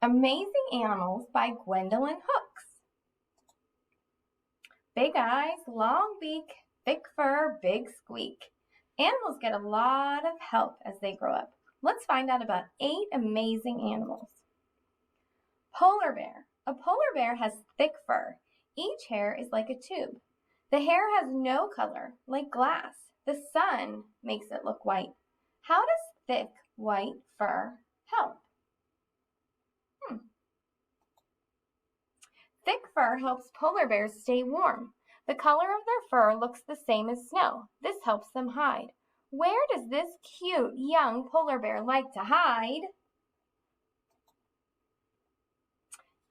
Amazing Animals by Gwendolyn Hooks. Big eyes, long beak, thick fur, big squeak. Animals get a lot of help as they grow up. Let's find out about 8 amazing animals. Polar bear. A polar bear has thick fur. Each hair is like a tube. The hair has no color, like glass. The sun makes it look white. How does thick white fur help? Thick fur helps polar bears stay warm. The color of their fur looks the same as snow. This helps them hide. Where does this cute young polar bear like to hide?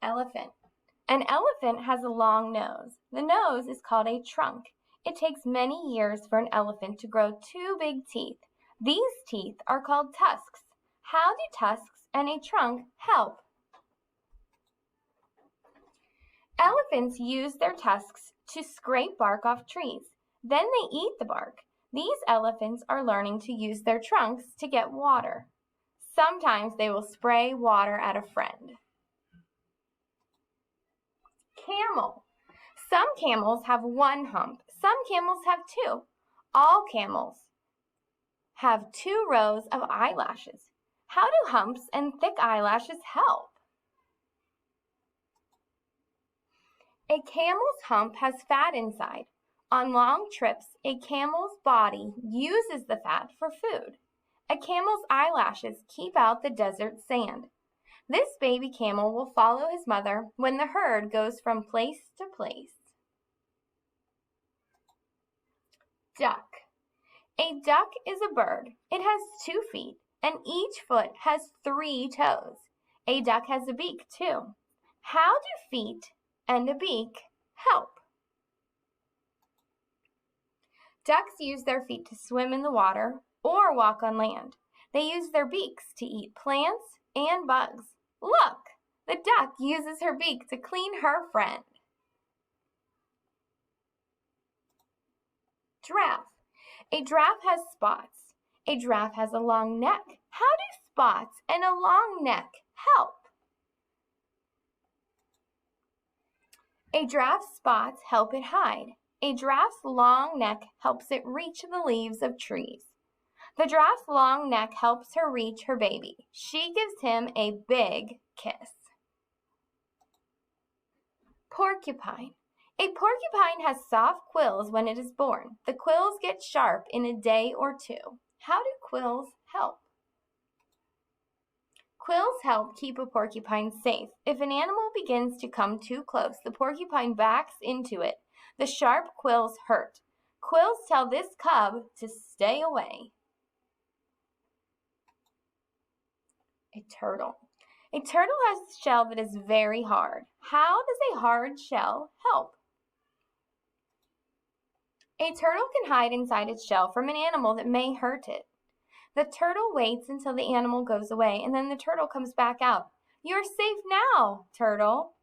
Elephant. An elephant has a long nose. The nose is called a trunk. It takes many years for an elephant to grow 2 big teeth. These teeth are called tusks. How do tusks and a trunk help? Elephants use their tusks to scrape bark off trees. Then they eat the bark. These elephants are learning to use their trunks to get water. Sometimes they will spray water at a friend. Camel. Some camels have 1 hump. Some camels have 2. All camels have 2 rows of eyelashes. How do humps and thick eyelashes help? A camel's hump has fat inside. On long trips, a camel's body uses the fat for food. A camel's eyelashes keep out the desert sand. This baby camel will follow his mother when the herd goes from place to place. Duck. A duck is a bird. It has 2 feet, and each foot has 3 toes. A duck has a beak, too. How do feet and a beak help? Ducks use their feet to swim in the water or walk on land. They use their beaks to eat plants and bugs. Look, the duck uses her beak to clean her friend. Giraffe. A giraffe has spots. A giraffe has a long neck. How do spots and a long neck help? A giraffe's spots help it hide. A giraffe's long neck helps it reach the leaves of trees. The giraffe's long neck helps her reach her baby. She gives him a big kiss. Porcupine. A porcupine has soft quills when it is born. The quills get sharp in a day or 2. How do quills help? Quills help keep a porcupine safe. If an animal begins to come too close, the porcupine backs into it. The sharp quills hurt. Quills tell this cub to stay away. A turtle. A turtle has a shell that is very hard. How does a hard shell help? A turtle can hide inside its shell from an animal that may hurt it. The turtle waits until the animal goes away, and then the turtle comes back out. You're safe now, turtle.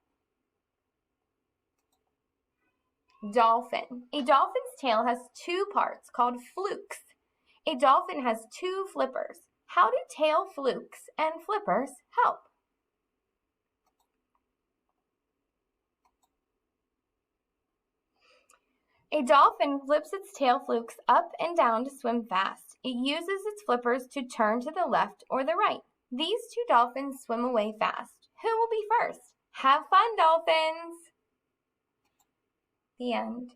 Dolphin. A dolphin's tail has 2 parts called flukes. A dolphin has 2 flippers. How do tail flukes and flippers help? A dolphin flips its tail flukes up and down to swim fast. It uses its flippers to turn to the left or the right. These 2 dolphins swim away fast. Who will be first? Have fun, dolphins! The end.